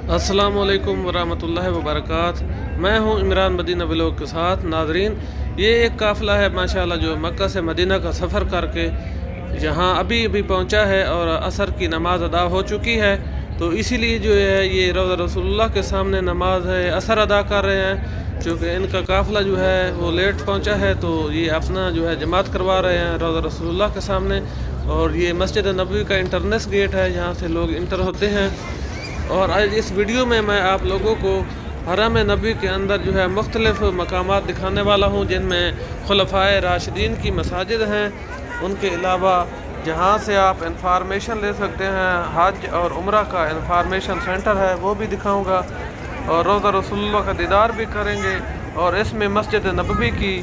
अस्सलाम वालेकुम वरहमतुल्लाहि वबरकात। मैं हूं इमरान मदीना व्लॉग के साथ। नाजरीन, ये एक काफ़िला है माशाल्लाह जो मक्का से मदीना का सफ़र करके यहाँ अभी अभी पहुँचा है और असर की नमाज़ अदा हो चुकी है। तो इसीलिए जो है ये रोज़ा रसूलुल्लाह के सामने नमाज है असर अदा कर रहे हैं। क्योंकि इनका काफ़िला जो है वो लेट पहुँचा है तो ये अपना जो है जमात करवा रहे हैं रोज़ा रसूलुल्लाह के सामने। और ये मस्जिद नबवी का इंटरनेस गेट है जहाँ से लोग इंटर होते हैं। और आज इस वीडियो में मैं आप लोगों को हरम नबी के अंदर जो है मुख्तलिफ़ मकामात दिखाने वाला हूँ, जिनमें खुलफ़ाए राशिदीन की मसाजिद हैं। उनके अलावा जहाँ से आप इंफॉर्मेशन ले सकते हैं, हज और उम्रा का इंफॉर्मेशन सेंटर है वो भी दिखाऊंगा। और रोज़ा रसूलुल्लाह का दीदार भी करेंगे। और इसमें मस्जिद नबवी की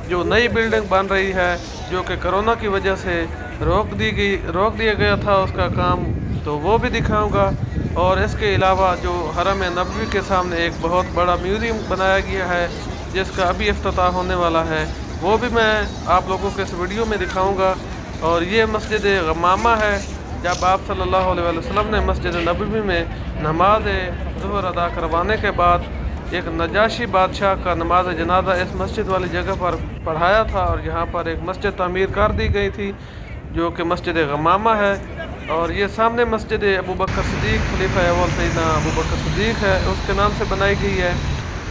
जो नई बिल्डिंग बन रही है, जो कि कोरोना की वजह से रोक दिया गया था उसका काम, तो वो भी दिखाऊंगा। और इसके अलावा जो हरम नबवी के सामने एक बहुत बड़ा म्यूज़ियम बनाया गया है जिसका अभी इफ्तिताह होने वाला है, वो भी मैं आप लोगों को इस वीडियो में दिखाऊंगा। और ये मस्जिद गमामा है, जब आप सल्लल्लाहु अलैहि वसल्लम ने मस्जिद नबवी में नमाज ज़ुहर अदा करवाने के बाद एक नजाशी बादशाह का नमाज जनाजा इस मस्जिद वाली जगह पर पढ़ाया था। और यहाँ पर एक मस्जिद तामीर कर दी गई थी जो कि मस्जिद गमामा है। और ये सामने मस्जिद अबू बकर सिद्दीक़ खलीफा अव्वल सैयदना अबू बकर सिद्दीक़ है, उसके नाम से बनाई गई है।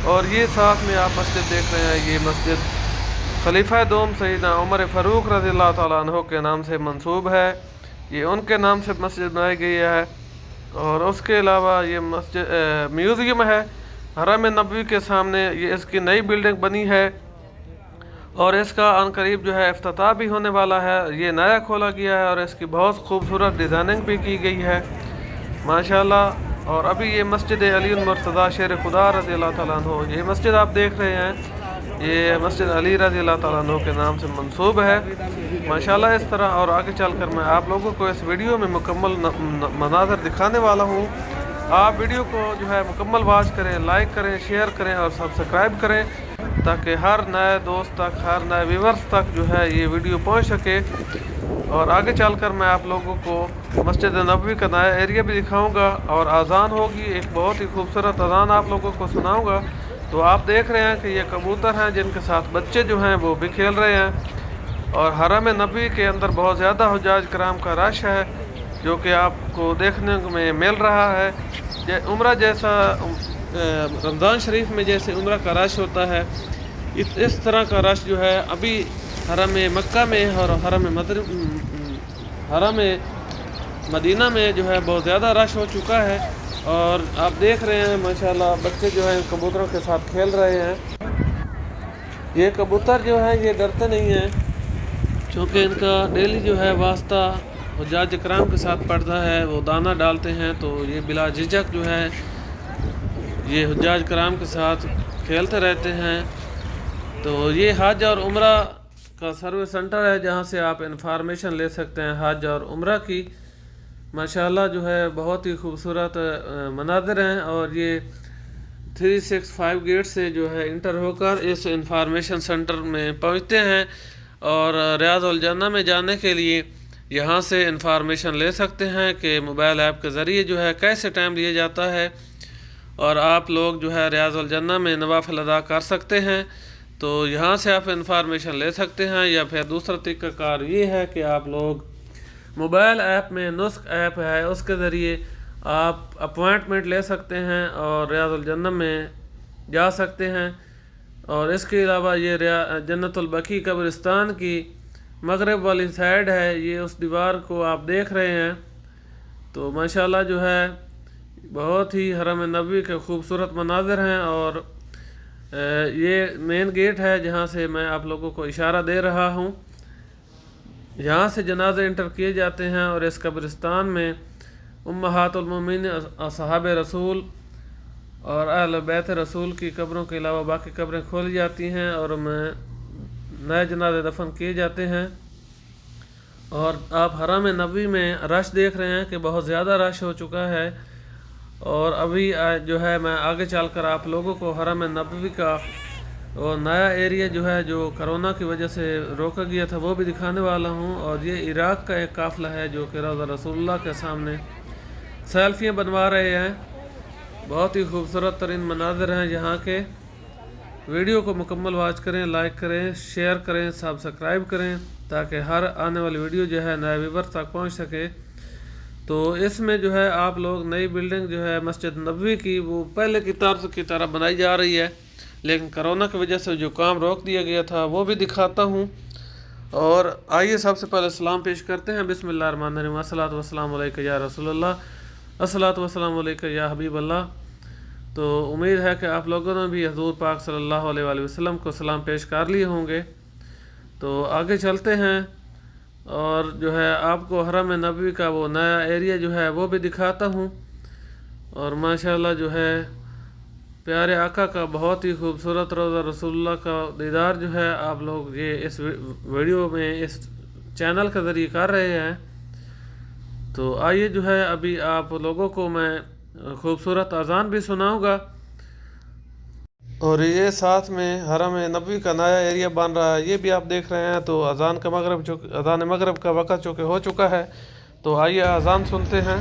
और ये साथ में आप मस्जिद देख रहे हैं, ये मस्जिद खलीफा दोम सैयदना उमर फ़ारूक रज़ियल्लाहु ताला अन्हु के नाम से मंसूब है। ये उनके नाम से मस्जिद बनाई गई है। और उसके अलावा ये मस्जिद म्यूज़ियम है हरम नबवी के सामने, ये इसकी नई बिल्डिंग बनी है और इसका अनकरीब जो है इफ्तिताह भी होने वाला है। ये नया खोला गया है और इसकी बहुत खूबसूरत डिज़ाइनिंग भी की गई है माशाल्लाह। और अभी ये मस्जिद अली मुर्तज़ा शेर खुदा रज़ियल्लाहु ताला अन्हु, ये मस्जिद आप देख रहे हैं, ये मस्जिद अली रज़ियल्लाहु ताला अन्हु के नाम से मंसूब है माशाल्लाह। इस तरह और आगे चलकर मैं आप लोगों को इस वीडियो में मुकम्मल मनाज़र दिखाने वाला हूँ। आप वीडियो को जो है मुकम्मल वॉच करें, लाइक करें, शेयर करें और सब्सक्राइब करें, ताकि हर नए दोस्त तक, हर नए व्यूवर्स तक जो है ये वीडियो पहुंच सके। और आगे चलकर मैं आप लोगों को मस्जिद नबवी का नया एरिया भी दिखाऊंगा और अज़ान होगी, एक बहुत ही खूबसूरत अज़ान आप लोगों को सुनाऊंगा। तो आप देख रहे हैं कि ये कबूतर हैं जिनके साथ बच्चे जो हैं वो भी खेल रहे हैं। और हरम नबवी के अंदर बहुत ज़्यादा हुज्जाज कराम का रश है जो कि आपको देखने में मिल रहा है। उम्रा जैसा रमज़ान शरीफ में जैसे उम्रा का रश होता है, इस तरह का रश जो है अभी हरम मक्का में और हरम मदीना में जो है बहुत ज़्यादा रश हो चुका है। और आप देख रहे हैं माशाल्लाह बच्चे जो हैं कबूतरों के साथ खेल रहे हैं। ये कबूतर जो है ये डरते नहीं हैं, क्योंकि इनका डेली जो है वास्ता हुज्जाज इकराम के साथ पड़ता है, वो दाना डालते हैं। तो ये बिला झिझक जो है ये हुज्जाज कराम के साथ खेलते रहते हैं। तो ये हज और उम्रा का सर्विस सेंटर है जहाँ से आप इंफॉर्मेशन ले सकते हैं हज और उम्रा की। माशाल्लाह जो है बहुत ही खूबसूरत मनाज़िर हैं। और ये 365 गेट से जो है इंटर होकर इस इंफॉर्मेशन सेंटर में पहुँचते हैं। और रियाज़ुल जन्नह में जाने के लिए यहाँ से इंफॉर्मेशन ले सकते हैं कि मोबाइल ऐप के ज़रिए जो है कैसे टाइम लिया जाता है। और आप लोग जो है रियाज़ुल जन्नह में नवाफिल अदा कर सकते हैं। तो यहाँ से आप इंफॉर्मेशन ले सकते हैं। या फिर दूसरा तरीक़ाकार ये है कि आप लोग मोबाइल ऐप में नुस्ख ऐप है, उसके ज़रिए आप अपॉइंटमेंट ले सकते हैं और रियाज़ुल जन्नह में जा सकते हैं। और इसके अलावा ये जन्नतुल बकी कब्रिस्तान की मगरब वाली साइड है, ये उस दीवार को आप देख रहे हैं। तो माशाल्लाह जो है बहुत ही हरम नबवी के खूबसूरत मनाज़िर हैं। और ये मेन गेट है जहाँ से मैं आप लोगों को इशारा दे रहा हूँ, यहाँ से जनाज़े इंटर किए जाते हैं। और इस कब्रिस्तान में उम्महातुल मोमिनीन असहाब रसूल और अहले बैत रसूल की कब्रों के अलावा बाकी कब्रें खोली जाती हैं और नए जनाज़े दफन किए जाते हैं। और आप हरम नबवी में रश देख रहे हैं कि बहुत ज़्यादा रश हो चुका है। और अभी जो है मैं आगे चलकर आप लोगों को हरम नबवी का और नया एरिया जो है जो कोरोना की वजह से रोका गया था वो भी दिखाने वाला हूँ। और ये इराक़ का एक काफ़िला है जो कि रोज़ा रसूलुल्लाह के सामने सेल्फियाँ बनवा रहे हैं। بہت ہی خوبصورت ترین مناظر ہیں یہاں کے۔ ویڈیو کو مکمل واچ کریں، لائک کریں، شیئر کریں، سبسکرائب کریں تاکہ ہر آنے والی ویڈیو جو ہے نئے ویور تک پہنچ سکے۔ تو اس میں جو ہے آپ لوگ نئی بلڈنگ جو ہے مسجد نبوی کی وہ پہلے کی طرز کی طرح بنائی جا رہی ہے، لیکن کرونا کی وجہ سے جو کام روک دیا گیا تھا وہ بھی دکھاتا ہوں۔ اور آئیے سب سے پہلے سلام پیش کرتے ہیں۔ بسم اللہ الرحمن الرحیم، الصلاۃ والسلام علیکہ یا رسول اللہ، الصلاۃ والسلام علیکہ یا حبیب اللہ۔ تو امید ہے کہ آپ لوگوں نے بھی حضور پاک صلی اللہ علیہ وآلہ وسلم کو سلام پیش کر لیے ہوں گے۔ تو آگے چلتے ہیں اور جو ہے آپ کو حرم نبوی کا وہ نیا ایریا جو ہے وہ بھی دکھاتا ہوں۔ اور ماشاءاللہ جو ہے پیارے آقا کا بہت ہی خوبصورت روضہ رسول اللہ کا دیدار جو ہے آپ لوگ یہ اس ویڈیو میں اس چینل کے ذریعے کر رہے ہیں۔ تو آئیے جو ہے ابھی آپ لوگوں کو میں خوبصورت اذان بھی سناؤں گا، اور یہ ساتھ میں حرم نبوی کا نیا ایریا بن رہا ہے، یہ بھی آپ دیکھ رہے ہیں۔ تو اذان مغرب کا وقت چونکہ ہو چکا ہے، تو آئیے اذان سنتے ہیں۔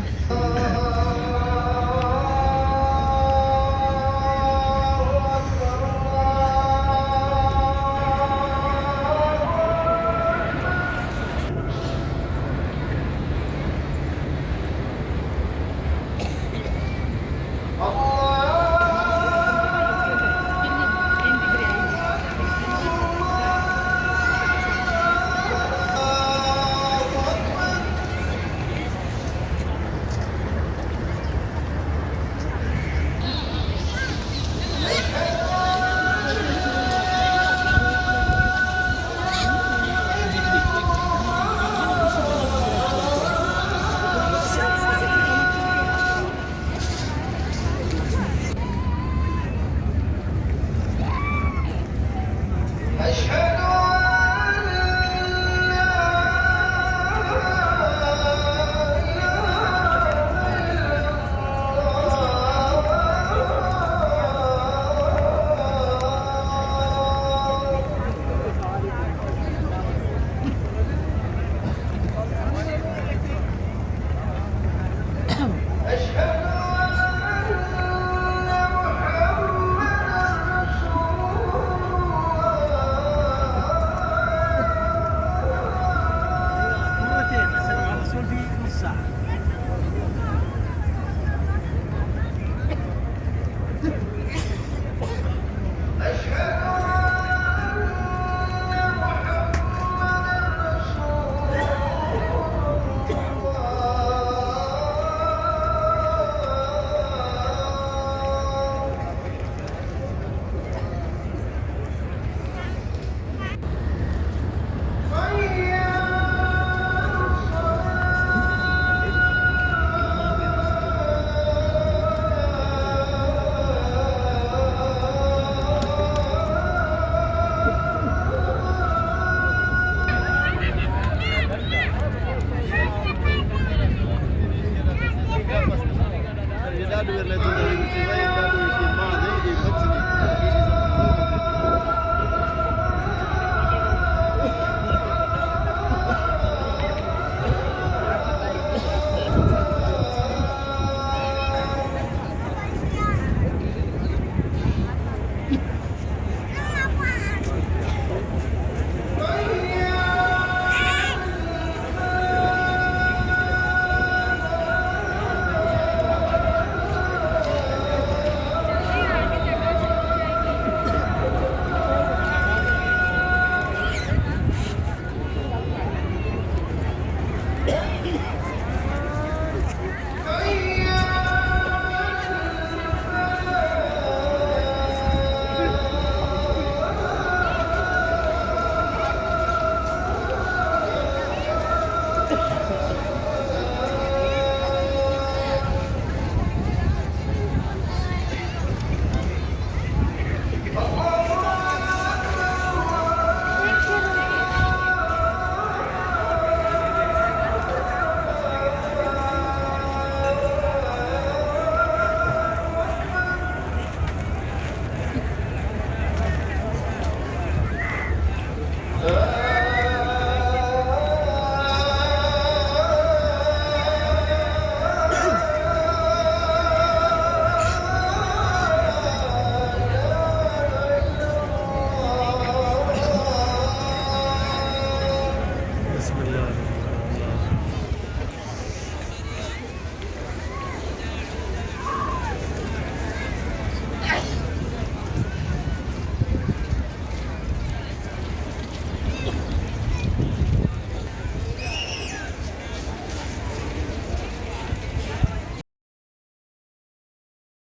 Verdade, o Ernesto